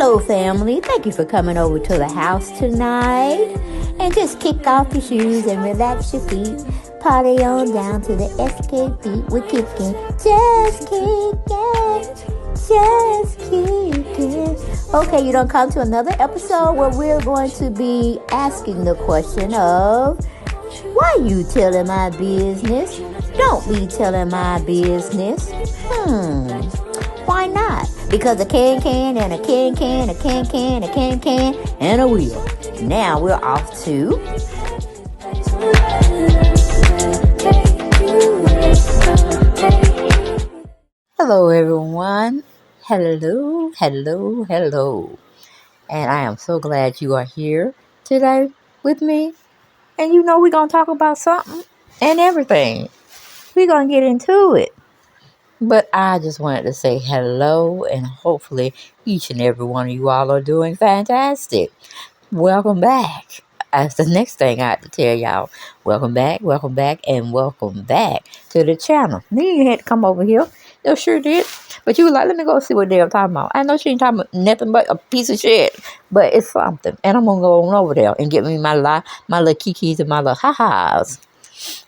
Hello, family. Thank you for coming over to the house tonight. And just kick off your shoes and relax your feet. Party on down to the SK beat. We're kicking, just kicking, just kicking. Okay, you don't come to another episode where we're going to be asking the question of, why you telling my business? Don't be telling my business. Why not? Because a can and a can, a can, and a wheel. Now we're off to... Hello, everyone. Hello. And I am so glad you are here today with me. And you know we're going to talk about something and everything. We're going to get into it. But I just wanted to say hello, and hopefully each and every one of you all are doing fantastic. Welcome back. That's the next thing I have to tell y'all. Welcome back, and welcome back to the channel. Then you had to come over here. No, sure did. But you were like, let me go see what they're talking about. I know she ain't talking about nothing but a piece of shit. But it's something. And I'm going to go on over there and get me my little kikis and my little ha-has.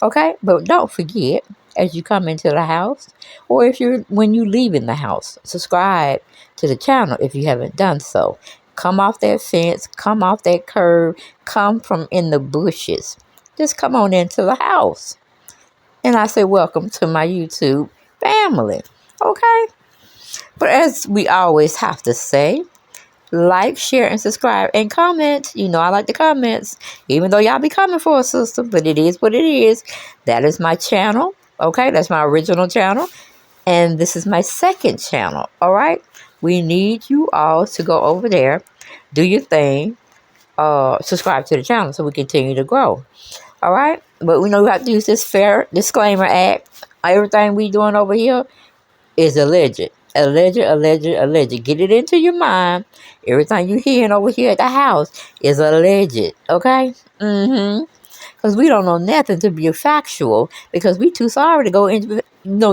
Okay? But don't forget, as you come into the house, or when you leave in the house, subscribe to the channel if you haven't done so. Come off that fence, come off that curb, come from in the bushes. Just come on into the house. And I say welcome to my YouTube family. Okay? But as we always have to say, like, share, and subscribe, and comment. You know I like the comments, even though y'all be coming for a sister, but it is what it is. That is my channel, okay? That's my original channel, and this is my second channel, all right? We need you all to go over there, do your thing, subscribe to the channel so we continue to grow, all right? But we know we have to use this fair disclaimer act. Everything we doing over here is alleged. Alleged. Get it into your mind. Everything you hearing over here at the house is alleged. Okay? Because we don't know nothing to be factual, because we too sorry to go into,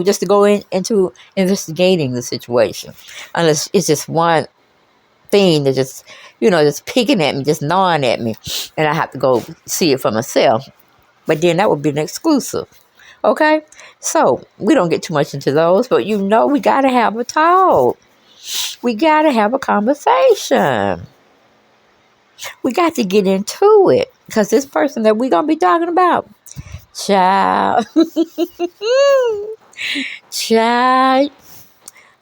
just to go into investigating the situation. Unless it's just one thing that just picking at me, just gnawing at me, and I have to go see it for myself. But then that would be an exclusive. Okay? So, we don't get too much into those, but we got to have a talk. We got to have a conversation. We got to get into it, because this person that we're going to be talking about, child,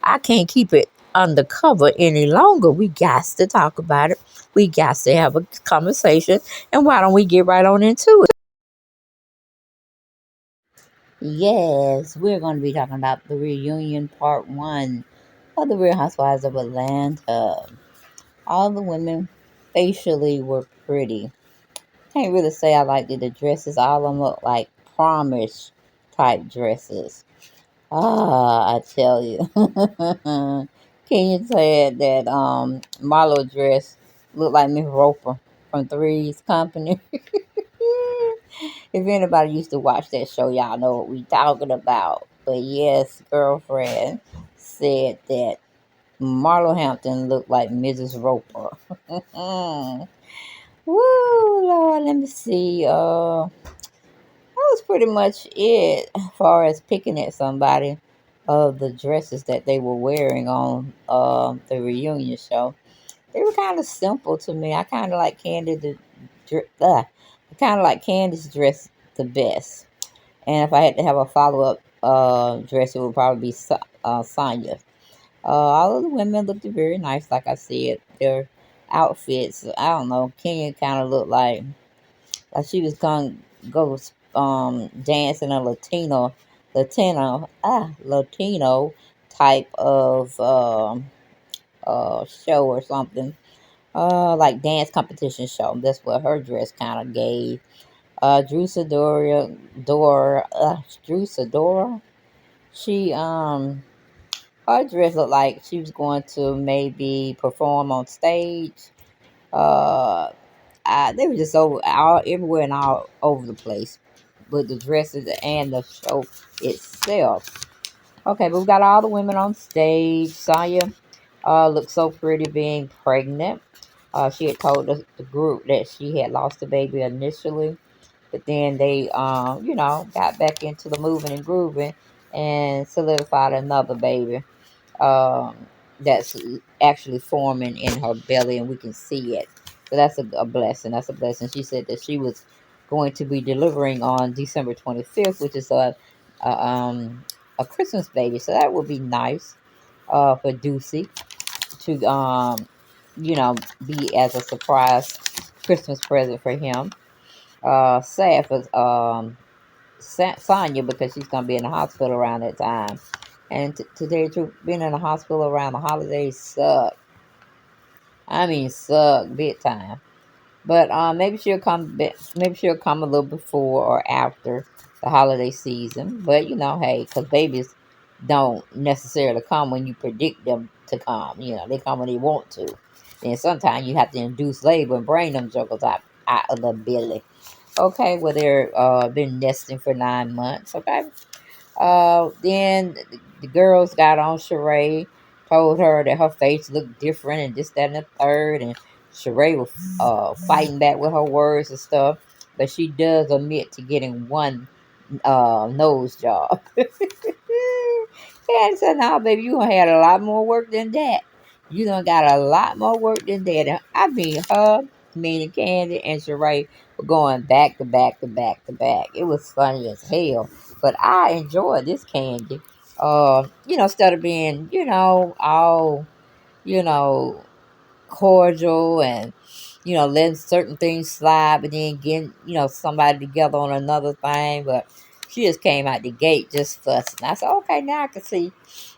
I can't keep it undercover any longer. We got to talk about it. We got to have a conversation, and why don't we get right on into it? Yes, we're going to be talking about the reunion part 1 of the Real Housewives of Atlanta. All the women facially were pretty. Can't really say I liked the dresses. All of them look like promise type dresses. I tell you. Can you say that Marlo dress looked like Miss Roper from Three's Company? If anybody used to watch that show, y'all know what we talking about. But yes, girlfriend said that Marlo Hampton looked like Mrs. Roper. Woo, Lord, let me see. That was pretty much it as far as picking at somebody of the dresses that they were wearing on the reunion show. They were kind of simple to me. I kind of like Candace's dress the best. And if I had to have a follow-up dress, it would probably be Sonya. All of the women looked very nice, like I said. Their outfits, I don't know, Kenya kind of looked like she was going to go dance in a Latino type of show or something. Like dance competition show. That's what her dress kind of gave. Drew Sidora, she her dress looked like she was going to maybe perform on stage. They were just everywhere and all over the place with the dresses and the show itself. Okay, but we got all the women on stage. Sonya Looked so pretty being pregnant. She had told the group that she had lost the baby initially, but then they, got back into the moving and grooving and solidified another baby um, that's actually forming in her belly, and we can see it. So that's a blessing. That's a blessing. She said that she was going to be delivering on December 25th, which is a, um, a Christmas baby. So that would be nice for Ducey to, be as a surprise Christmas present for him. Sad for Sonya because she's going to be in the hospital around that time. And to tell you the truth, being in the hospital around the holidays suck. I mean, suck big time. But maybe she'll come. Maybe she'll come a little before or after the holiday season. But hey, because babies don't necessarily come when you predict them to come. They come when they want to. And sometimes you have to induce labor and bring them jokers out of the belly. Okay, well they're been nesting for 9 months. Okay, then the girls got on Sheree, told her that her face looked different and this, that, and the third. And Sheree was fighting back with her words and stuff. But she does admit to getting one nose job. And said, "No, baby, you gonna have a lot more work than that. You done got a lot more work than that." And I mean, her, meaning Candy and Sheree were going back to back to back to back. It was funny as hell. But I enjoyed this Candy. Instead of being, all, you know, cordial and letting certain things slide, but then getting somebody together on another thing. But she just came out the gate just fussing. I said, okay, now I can see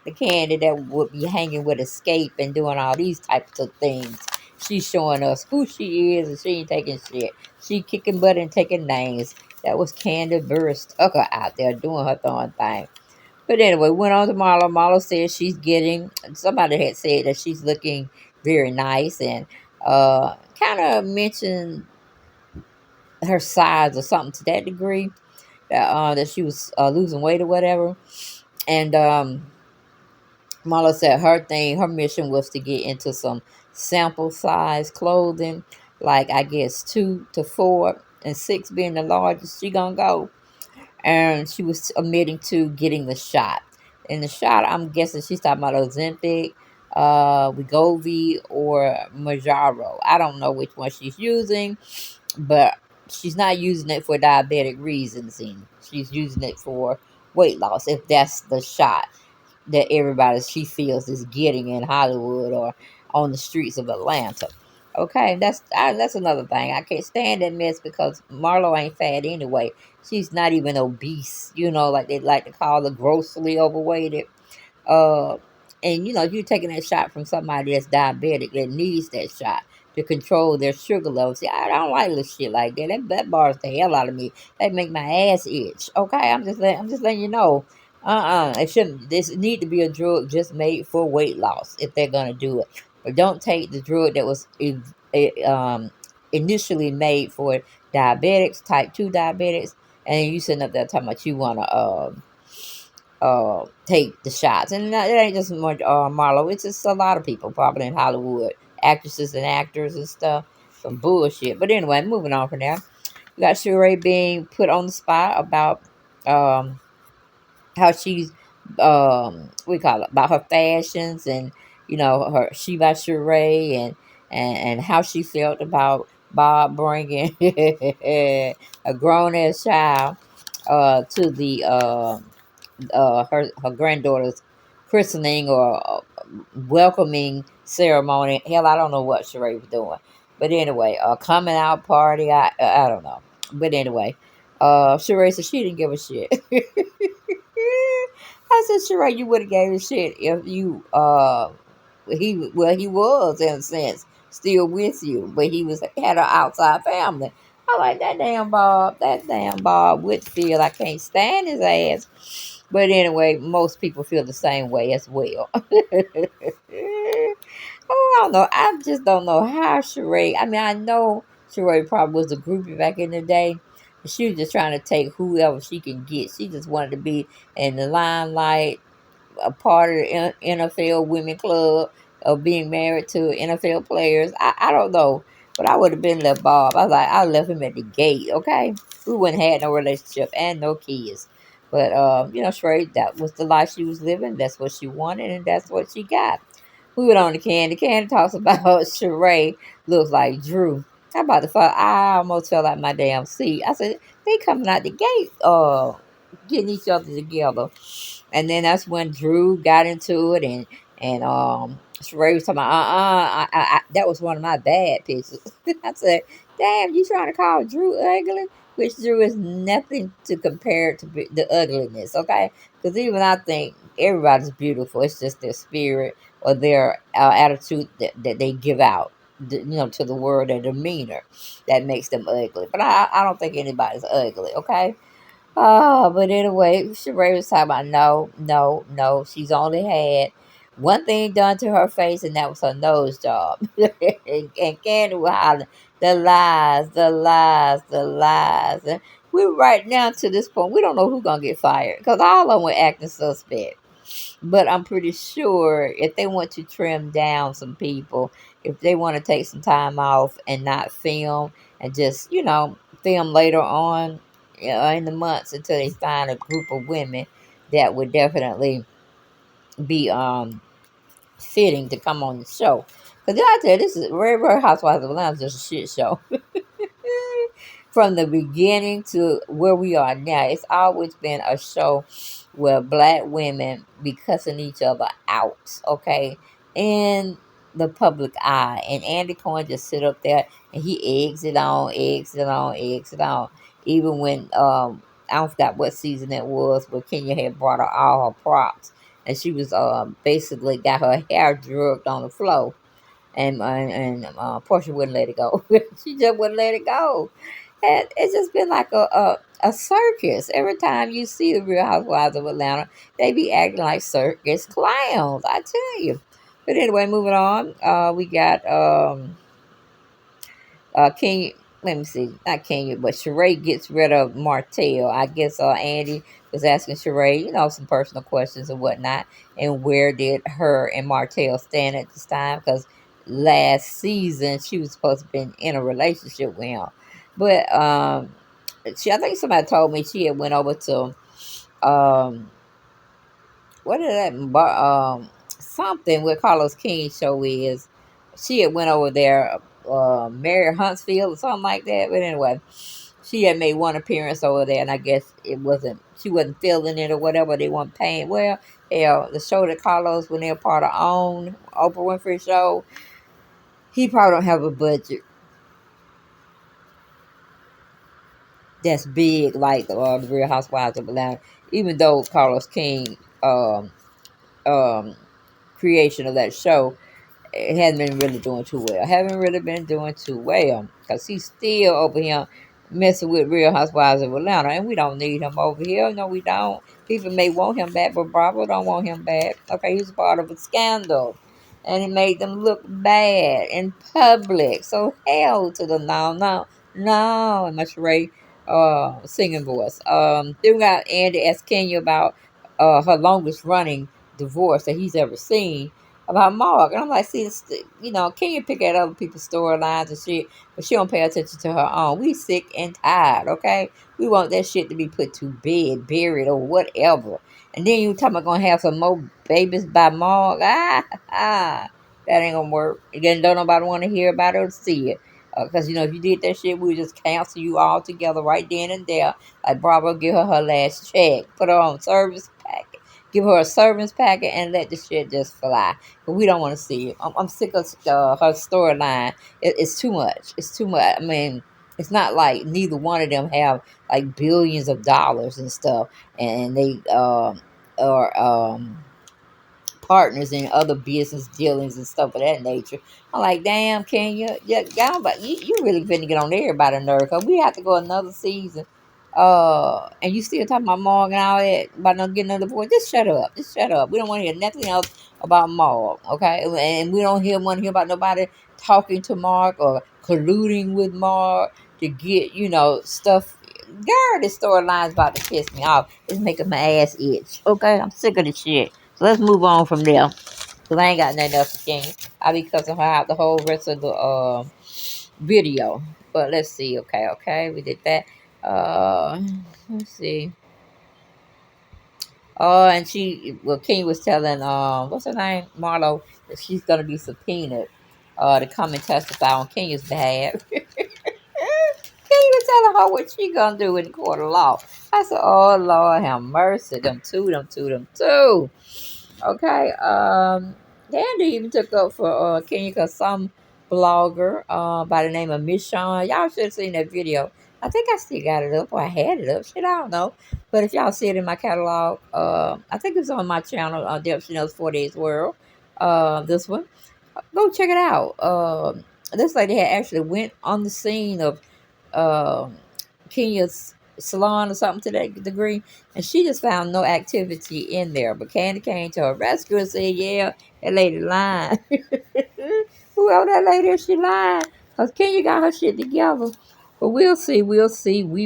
the Candy that would be hanging with Escape and doing all these types of things. She's showing us who she is, and she ain't taking shit. She kicking butt and taking names. That was Candy Burris Tucker out there doing her darn thing. But anyway, went on to Marlo. Marlo said she's getting, somebody had said that she's looking very nice, and kind of mentioned her size or something to that degree, that she was losing weight or whatever. And Marlo said her mission was to get into some sample size clothing, like I guess 2 to 4 and 6 being the largest she gonna go. And she was admitting to getting the shot. In the shot, I'm guessing she's talking about Ozempic, Wegovy, or Majaro. I don't know which one she's using, but she's not using it for diabetic reasons. And she's using it for weight loss, if that's the shot that everybody she feels is getting in Hollywood or on the streets of Atlanta. Okay, that's another thing. I can't stand that mess because Marlo ain't fat anyway. She's not even obese, like they like to call her grossly overweighted. Uh, and if you're taking that shot from somebody that's diabetic that needs that shot to control their sugar levels. See, I don't like little shit like that. That bars the hell out of me. That make my ass itch. Okay, I'm just letting you know. It shouldn't. This need to be a drug just made for weight loss if they're gonna do it. But don't take the drug that was initially made for diabetics, type 2 diabetics, and you sitting up there talking about you wanna take the shots. And it ain't just much Marlo. It's just a lot of people probably in Hollywood, actresses and actors and stuff. Some bullshit. But anyway, moving on from there. We got Sheree being put on the spot about um how she's we call it about her fashions and her she by Sheree and how she felt about Bob bringing a grown ass child to the her granddaughter's christening or welcoming ceremony. Hell, I don't know what Sheree was doing, but anyway, a coming out party. I don't know, but anyway, Sheree said she didn't give a shit. I said, Sheree, you would have gave a shit if you he was in a sense still with you, but he had an outside family. I like that damn Bob. That damn Bob Whitfield. I can't stand his ass. But anyway, most people feel the same way as well. I don't know. I just don't know how Sheree. I mean, I know Sheree probably was a groupie back in the day. She was just trying to take whoever she can get. She just wanted to be in the limelight, a part of the NFL Women Club. of being married to NFL players. I don't know, but I would have been left Bob. I was like, I left him at the gate. Okay, we wouldn't have had no relationship and no kids. But Sheree, that was the life she was living. That's what she wanted, and that's what she got. Moving on to Candy. Candy talks about Sheree looks like Drew. How about the fuck? I almost fell out my damn seat. I said, they coming out the gate, getting each other together. And then that's when Drew got into it, and Sheree was talking about, that was one of my bad pictures. I said, damn, you trying to call Drew ugly? Which Drew is nothing to compare to the ugliness, okay? Because even I think everybody's beautiful. It's just their spirit or their attitude that they give out, to the world, their demeanor that makes them ugly. But I don't think anybody's ugly, okay? Oh, but anyway, Sheree was talking about no, no, no. She's only had one thing done to her face, and that was her nose job. and Candy was hollering, the lies, the lies, the lies. And we're right now to this point, we don't know who's going to get fired because all of them were acting suspect. But I'm pretty sure if they want to trim down some people, if they want to take some time off and not film and just, film later on, in the months until they find a group of women that would definitely be fitting to come on the show. Because I tell you, this is Rare Housewives of Atlanta is just a shit show. From the beginning to where we are now, it's always been a show where black women be cussing each other out, okay, in the public eye. And Andy Cohen just sit up there and he eggs it on, eggs it on, eggs it on. Even when I don't forgot what season it was, where Kenya had brought her all her props, and she was basically got her hair drugged on the floor, and Portia wouldn't let it go. She just wouldn't let it go. And it's just been like a circus. Every time you see the Real Housewives of Atlanta, they be acting like circus clowns. I tell you. But anyway, moving on. We got Kenya. Let me see, not Kenya, but Sheree gets rid of Martell. I guess Andy was asking Sheree, some personal questions and whatnot, and where did her and Martell stand at this time? Because last season she was supposed to be in a relationship with him, but I think somebody told me she had went over to um, what is that something where Carlos King show is. She had went over there, Mary Huntsville or something like that. But anyway, she had made one appearance over there, and I guess she wasn't feeling it or whatever. They weren't paying. Well, hell, the show that Carlos, when they're part of OWN, Oprah Winfrey show, he probably don't have a budget that's big like the Real Housewives of Atlanta. Even though Carlos King um, um, creation of that show, it hasn't been really doing too well. Haven't really been doing too well because he's still over here messing with Real Housewives of Atlanta, and we don't need him over here. No, we don't. People may want him back, but Bravo don't want him back. Okay, he's part of a scandal, and it made them look bad in public. So hell to the no, no, no. And my Sheree singing voice. Then we got Andy asked Kenya about her longest running divorce that he's ever seen about Mark. And I'm like, see, can you pick at other people's storylines and shit, but she don't pay attention to her own. We sick and tired, okay? We want that shit to be put to bed, buried, or whatever. And then you talking about gonna have some more babies by Mark. That ain't gonna work. Again, don't nobody want to hear about it or see it. Because, if you did that shit, we would just cancel you all together right then and there. Like, Bravo, give her last check. Put her on service packet. Give her a service packet and let the shit just fly. But we don't want to see it. I'm sick of her storyline. It's too much. It's too much. I mean, it's not like neither one of them have like billions of dollars and stuff. And they are partners in other business dealings and stuff of that nature. I'm like, damn, can you? Yeah, God, but you really finna get on everybody's nerve because we have to go another season. And you still talking about Mark and all that about not getting another voice. Just shut up. Just shut up. We don't want to hear nothing else about Mark, okay? And we don't want to hear about nobody talking to Mark or colluding with Mark to get, stuff. Girl, this storyline's about to piss me off. It's making my ass itch. Okay, I'm sick of this shit. So let's move on from there. Cause I ain't got nothing else to Kenya. I be cussing her out the whole rest of the video. But let's see. Okay, we did that. Uh, let's see. Oh, and Kenya was telling, what's her name, Marlo, that she's gonna be subpoenaed, to come and testify on Kenya's behalf. Kenya was telling her what she gonna do in the court of law. I said, oh Lord, have mercy, them two. Okay, Dandy even took up for Kenya because some blogger by the name of Miss Shawn, y'all should have seen that video. I think I still got it up, or I had it up. Shit, I don't know. But if y'all see it in my catalog, I think it's on my channel, Deb Chanel's 48 World. This one, go check it out. This lady had actually went on the scene of um Kenya's salon or something to that degree, and she just found no activity in there. But Candy came to her rescue and said, "Yeah, that lady lying. Whoever that lady is, she lying. Cause Kenya got her shit together." But we'll see, we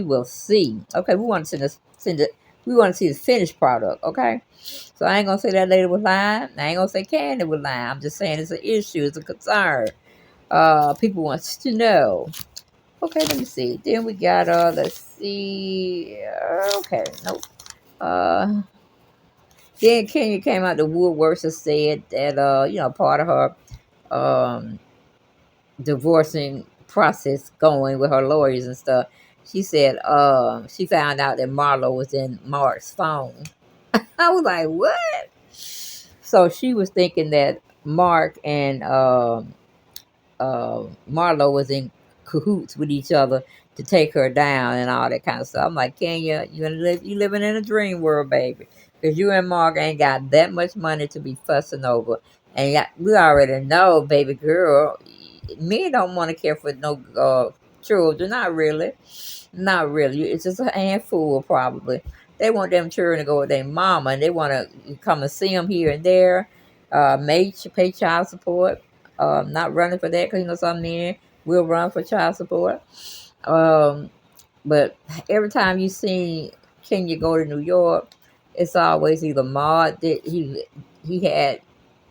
will see. Okay, we want to send it. We want to see the finished product. Okay, so I ain't gonna say that lady was lying. I ain't gonna say Candy was lying. I'm just saying it's an issue, it's a concern. People wants to know. Okay, let me see. Then we got let's see. Okay, nope. Uh then Kenya came out the woodworks and said that part of her um divorcing process going with her lawyers and stuff. She said she found out that Marlo was in Mark's phone. I was like, what? So she was thinking that Mark and Marlo was in cahoots with each other to take her down and all that kind of stuff. I'm like, Kenya, you living in a dream world, baby, because you and Mark ain't got that much money to be fussing over, and we already know, baby girl, men don't want to care for no children, not really, not really. It's just a handful, probably. They want them children to go with their mama, and they want to come and see them here and there. Pay child support. Not running for that because some men will run for child support. Um, but every time you see Kenya go to New York, it's always either Maud that he had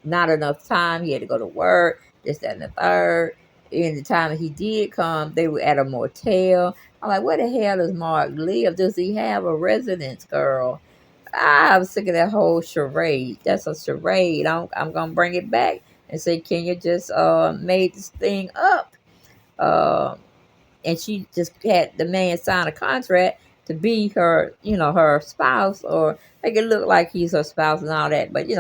not enough time. He had to go to work. This, that, and the third. In the time that he did come, they were at a motel. I'm like, where the hell does Mark live? Does he have a residence, girl? I'm sick of that whole charade. That's a charade. I'm gonna bring it back and say Kenya just made this thing up. Uh, and she just had the man sign a contract to be her, her spouse, or make it look like he's her spouse and all that. But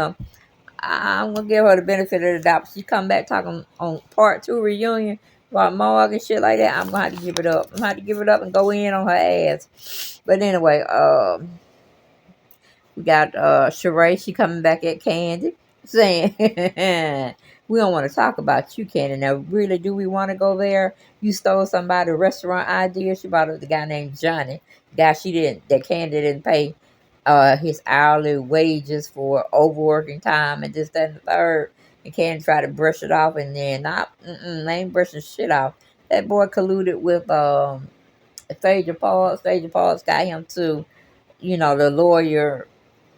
I'm gonna give her the benefit of the doubt. She come back talking on part two reunion about Morg and shit like that. I'm gonna have to give it up. I'm gonna have to give it up and go in on her ass. But anyway, we got Sheree, she coming back at Candy, saying, we don't want to talk about you, Candy. Now, really, do we want to go there? You stole somebody's restaurant idea. She brought up the guy named Johnny. The guy that Candy didn't pay his hourly wages for overworking time and this, that, and the third. And Candy tried to brush it off, and then they ain't brushing shit off. That boy colluded with Phaedra Paul. Phaedra Paul's got him to, the lawyer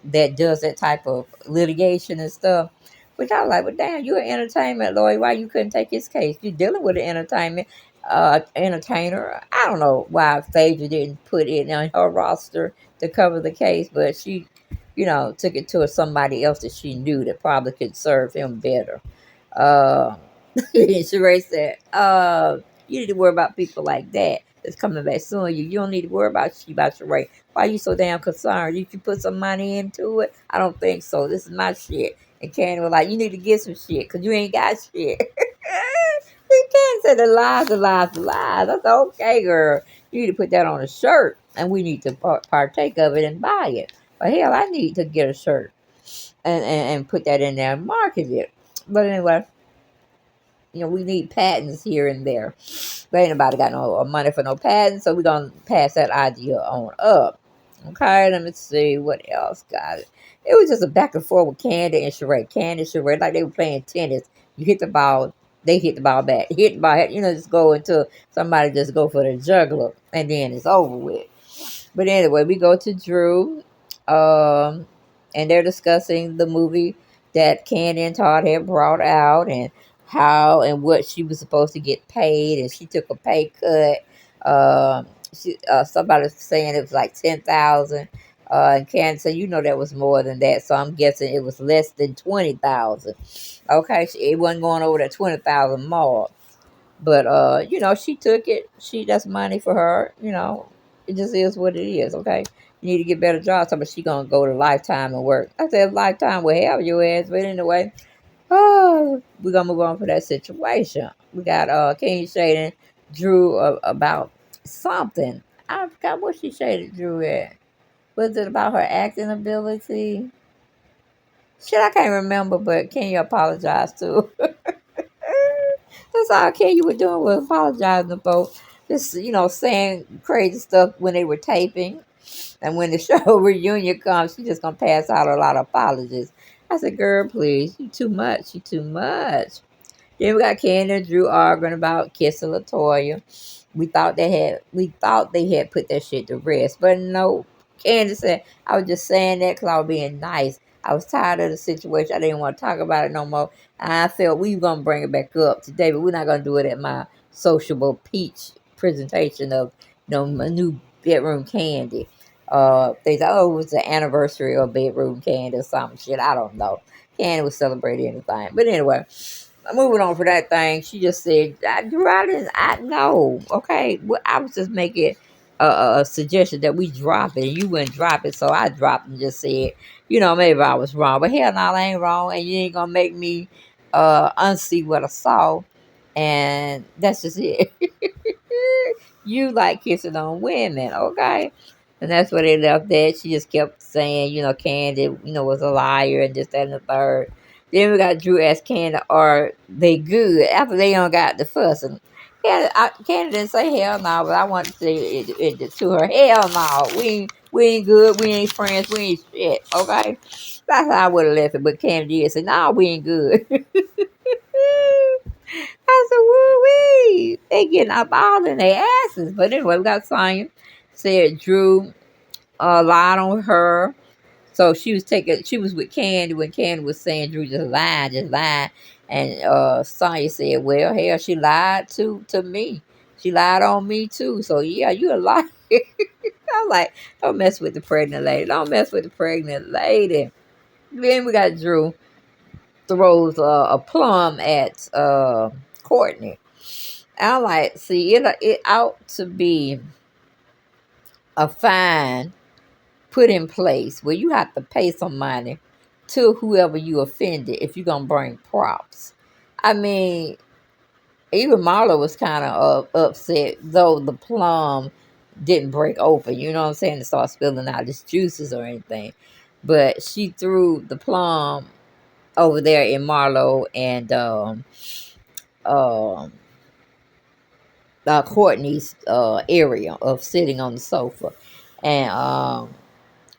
that does that type of litigation and stuff. Which I was like, but damn, you're an entertainment lawyer. Why you couldn't take his case? You're dealing with an entertainer. I don't know why Phaedra didn't put it on her roster to cover the case, but she, took it to somebody else that she knew that probably could serve him better. Uh, Sheree said, you need to worry about people like that that's coming back soon. You don't need to worry about Sheree. Why are you so damn concerned? Did you put some money into it? I don't think so. This is my shit. And Candy was like, you need to get some shit because you ain't got shit. You can't say the lies, the lies, the lies. I said, okay, girl. You need to put that on a shirt and we need to partake of it and buy it. But hell, I need to get a shirt and put that in there and market it. But anyway, we need patents here and there. But ain't nobody got no money for no patents, so we're going to pass that idea on up. Okay, let me see what else got it. It was just a back and forth with Candy and Sheree. Candy and Sheree, like they were playing tennis. You hit the ball, they hit the ball back. Hit the ball, just go until somebody just go for the juggler, and then it's over with. But anyway, we go to Drew, and they're discussing the movie that Candy and Todd had brought out, and how and what she was supposed to get paid, and she took a pay cut. Somebody was saying it was like 10,000. And Candy said, you know, that was more than that. So I'm guessing it was less than 20,000. Okay, it wasn't going over that 20,000 mark. But you know, she took it. That's money for her. You know, it just is what it is. Okay, you need to get better jobs. But she gonna go to Lifetime and work. I said Lifetime will have your ass. But anyway, we're gonna move on for that situation. We got Kenny shading Drew about something. I forgot what she shaded Drew at. Was it about her acting ability? Shit, I can't remember. But can you apologize too? That's all Kenya was doing was apologizing for just, you know, saying crazy stuff when they were taping. And when the show reunion comes, she just gonna pass out a lot of apologies. I said, girl, please, you too much. You too much. Then we got Candy and Drew arguing about kissing Latoya. We thought they had put that shit to rest, but no. Candy said, I was just saying that because I was being nice. I was tired of the situation. I didn't want to talk about it no more. I felt we were gonna bring it back up today, but we're not gonna do it at my sociable peach presentation of, you know, my new bedroom candy. They thought, oh, it was the anniversary of bedroom candy or something shit. I don't know. Candy was celebrating anything, but anyway. Moving on for that thing, she just said, I know, okay. Well, I was just making a suggestion that we drop it, and you wouldn't drop it, so I dropped and just said, you know, maybe I was wrong, but hell no, I ain't wrong, and you ain't gonna make me unsee what I saw, and that's just it. You like kissing on women, okay? And that's where they left that. She just kept saying, you know, Candy, you know, was a liar and this, that, and the third. Then we got Drew asked Candy, are they good? After they don't got the fussing. Candy didn't say hell no, but I want to say it to her. Hell no, we ain't good, we ain't friends, we ain't shit, okay? That's how I would have left it, but Candy did say, no, we ain't good. I said, woo-wee. They getting up all in their asses. But anyway, we got Sonya. Said Drew lied on her. So she was with Candy when Candy was saying Drew just lied, just lied. And Sonya said, well, hell, she lied to me. She lied on me too. So yeah, you a liar. I'm like, don't mess with the pregnant lady. Don't mess with the pregnant lady. Then we got Drew throws a plum at Courtney. I like, see, it ought to be a fine put in place where you have to pay some money to whoever you offended if you're gonna bring props. I mean, even Marla was kind of upset, though the plum didn't break open. You know what I'm saying? To start spilling out its juices or anything, but she threw the plum over there in Marlo and um Courtney's area of sitting on the sofa. And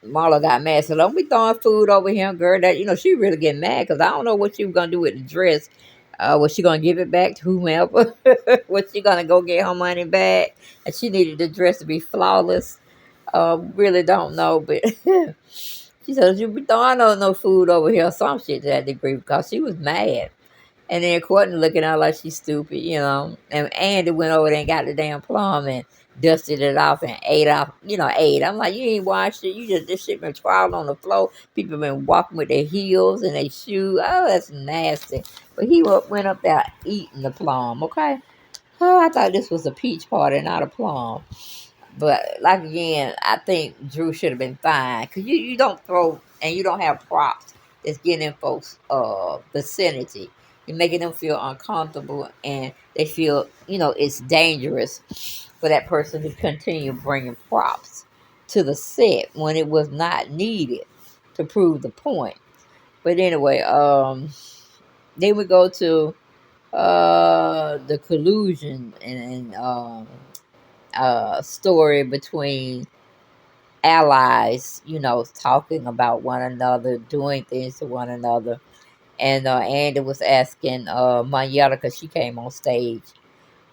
Marla got mad. So don't be throwing food over here, girl. That, you know, she really getting mad because I don't know what she was going to do with the dress. Was she going to give it back to whomever? Was she going to go get her money back? And she needed the dress to be flawless. Really don't know. But she said, you be throwing no food over here or some shit to that degree because she was mad. And then Courtney looking out like she's stupid, you know. And Andy went over there and got the damn plum and dusted it off and ate off, you know, ate. I'm like, you ain't washed it. You just, this shit been sprawled on the floor. People been walking with their heels and their shoes. Oh, that's nasty. But he went up there eating the plum, okay? Oh, I thought this was a peach party, not a plum. But like again, I think Drew should have been fine because you don't throw and you don't have props that's getting in folks' vicinity. You're making them feel uncomfortable and they feel, you know, it's dangerous for that person to continue bringing props to the set when it was not needed to prove the point. But anyway, then we go to the collusion and story between allies, you know, talking about one another, doing things to one another. And Andy was asking Manetta, because she came on stage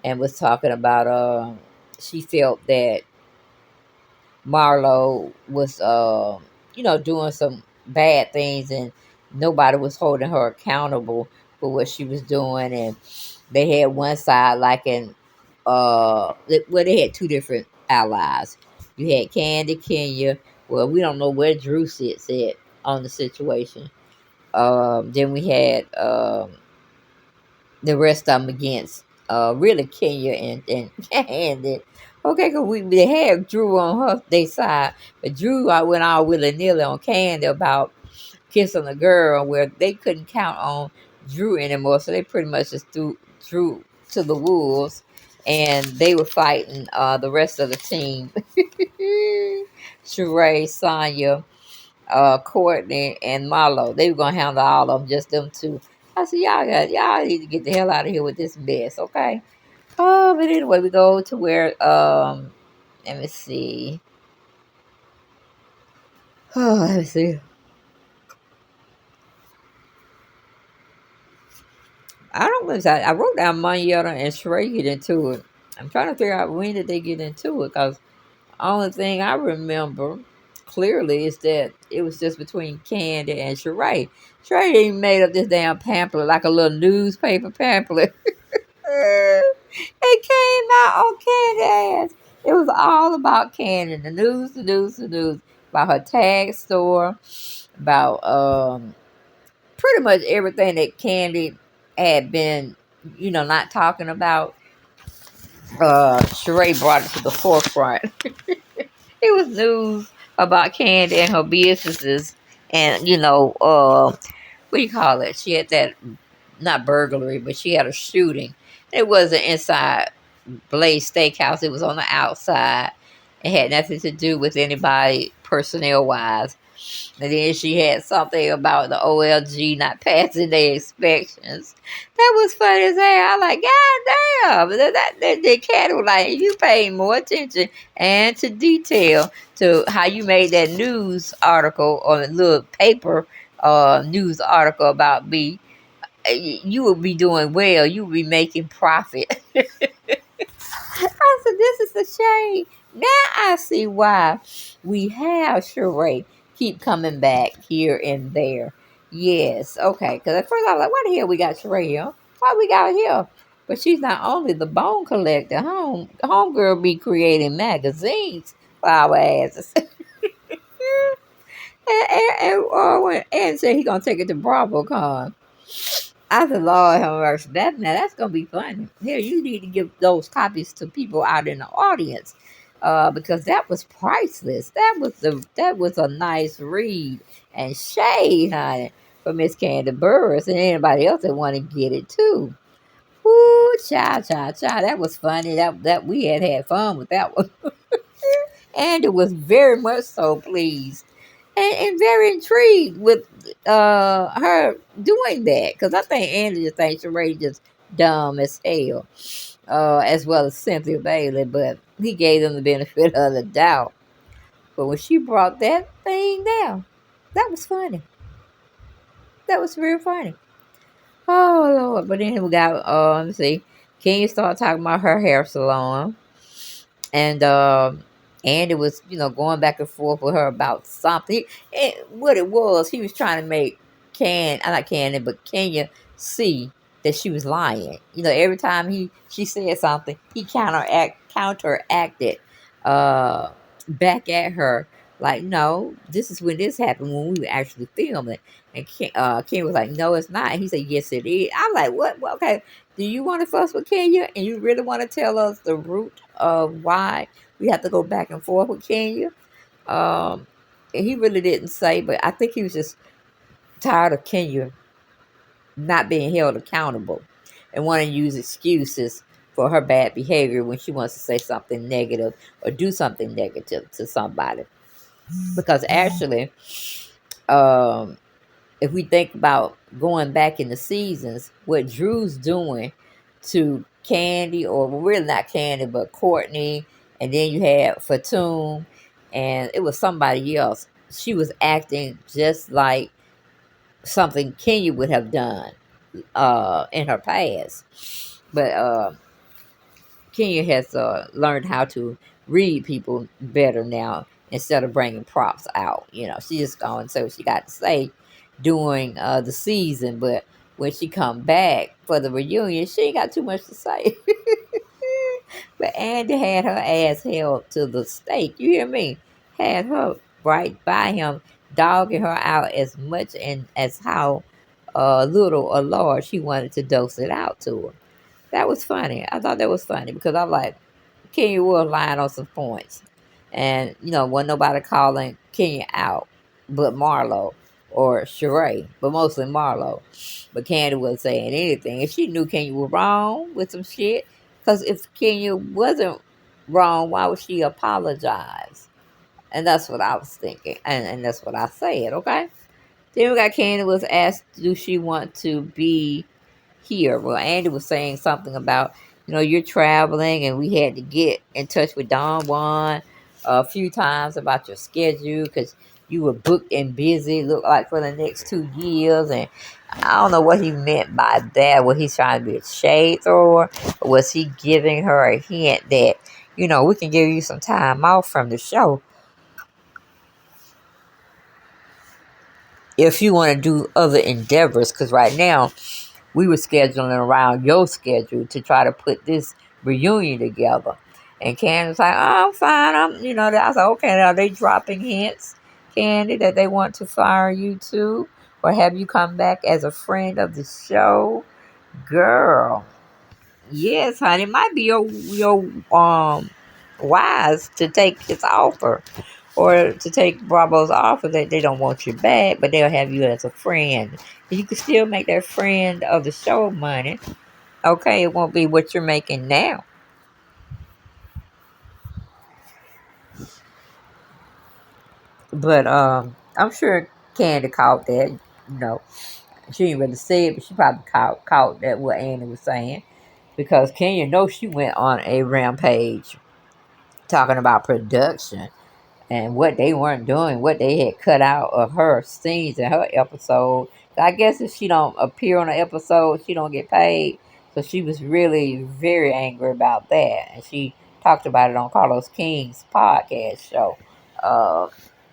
and was talking about she felt that Marlo was you know, doing some bad things and nobody was holding her accountable for what she was doing. And they had one side like in well, they had two different allies. You had Candy, Kenya. Well, we don't know where Drew sits at on the situation. Then we had the rest of them against really Kenya and Candy. Okay, because they had Drew on her they side, but Drew went all willy nilly on Candy about kissing a girl where they couldn't count on Drew anymore, so they pretty much just threw Drew to the wolves, and they were fighting the rest of the team. Sheree, Sonya, Courtney, and Marlo. They were gonna handle all of them, just them two. I said, y'all need to get the hell out of here with this mess, okay? Oh, but anyway, we go to where let me see. Oh, let me see. I don't know. I wrote down Moneyetta and Sheree get into it. I'm trying to figure out when did they get into it, because only thing I remember clearly is that it was just between Candy and Sheree. Sheree even made up this damn pamphlet, like a little newspaper pamphlet. It came out on Candy ass. It was all about Candy. The news about her tag store, about pretty much everything that Candy had been, not talking about. Sheree brought it to the forefront. It was news about Candy and her businesses, and what do you call it? She had that, not burglary, but she had a shooting. It wasn't inside Blaze Steakhouse. It was on the outside. It had nothing to do with anybody personnel wise. And then she had something about the OLG not passing their inspections. That was funny as hell. I like, God damn. The cat was like, you paid more attention and to detail to how you made that news article or a little paper news article about me. You would be doing well. You would be making profit. I said, this is a shame. Now I see why we have Sheree keep coming back here and there. Yes, okay. Because at first I was like, why the hell we got Sheree here? Why we got her here? But she's not only the bone collector. Homegirl be creating magazines for our asses. And said he gonna take it to BravoCon. I said, Lord have mercy. That's gonna be funny. Here, you need to give those copies to people out in the audience, because that was priceless. That was a nice read and shade, honey, for Miss Candy Burris and anybody else that want to get it too. Ooh, child. That was funny. That we had fun with that one, and it was very much so pleased and very intrigued with her doing that, because I think Andy just thinks Sheree just dumb as hell, as well as Cynthia Bailey, but he gave them the benefit of the doubt. But when she brought that thing down, that was funny. That was very funny. Oh Lord! But then we got let me see. Kenya started talking about her hair salon, and Andy was, going back and forth with her about something. What it was, he was trying to make not Candy, but Kenya see that she was lying. Every time she said something, he counteracted uh, back at her. Like, no, this is when this happened, when we were actually filming. And Ken was like, no, it's not. He said, yes, it is. I'm like, what? Well, okay, do you want to fuss with Kenya? And you really want to tell us the root of why we have to go back and forth with Kenya? Um, and he really didn't say, but I think he was just tired of Kenya not being held accountable and wanting to use excuses for her bad behavior when she wants to say something negative or do something negative to somebody. Because actually, um, if we think about going back in the seasons, what Drew's doing to Candy, or well, really not Candy, but Courtney, and then you had Fatum, and it was somebody else. She was acting just like something Kenya would have done in her past. But Kenya has learned how to read people better now instead of bringing props out. She just going to say what she got to say. during the season, but when she come back for the reunion, she ain't got too much to say. But Andy had her ass held to the stake. You hear me? Had her right by him, dogging her out as much and as how little or large she wanted to dose it out to her. That was funny. I thought that was funny because I'm like, Kenya was lying on some points. And, wasn't nobody calling Kenya out but Marlo or Sheree, but mostly Marlo. But Candy wasn't saying anything. And she knew Kenya was wrong with some shit. Because if Kenya wasn't wrong, why would she apologize? And that's what I was thinking. And that's what I said, okay? Then we got Candy was asked, do she want to be here? Well, Andy was saying something about, you're traveling and we had to get in touch with Don Juan a few times about your schedule because you were booked and busy, looked like for the next 2 years. And I don't know what he meant by that. Was he trying to be a shade thrower? Or was he giving her a hint that, we can give you some time off from the show if you want to do other endeavors? Because right now, we were scheduling around your schedule to try to put this reunion together. And Candy's like, oh, I'm fine. I was like, okay, are they dropping hints, Candy, that they want to fire you too? Or have you come back as a friend of the show? Girl. Yes, honey. It might be your wise to take his offer or to take Bravo's offer that they don't want you back, but they'll have you as a friend. You can still make that friend of the show money. Okay, it won't be what you're making now. But I'm sure Candy caught that. She didn't really say it, but she probably caught that what Andy was saying. Because Kenya knows she went on a rampage talking about production and what they weren't doing, what they had cut out of her scenes in her episode. I guess if she don't appear on an episode, she don't get paid. So she was really very angry about that, and she talked about it on Carlos King's podcast show. Uh,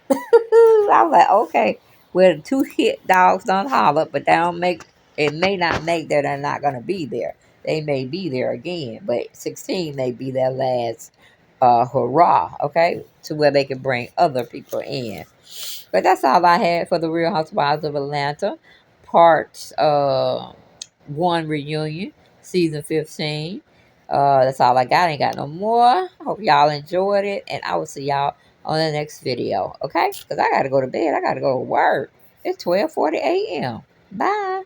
I was like, okay, well, two hit dogs don't holler, but they don't make it. May not make that they're not gonna be there. They may be there again, but 16 may be their last hurrah, okay, to where they can bring other people in. But that's all I had for the Real Housewives of Atlanta, part 1 reunion, season 15. That's all I got. Ain't got no more. Hope y'all enjoyed it, and I will see y'all on the next video, okay? Because I got to go to bed. I got to go to work. It's 12:40 a.m. Bye.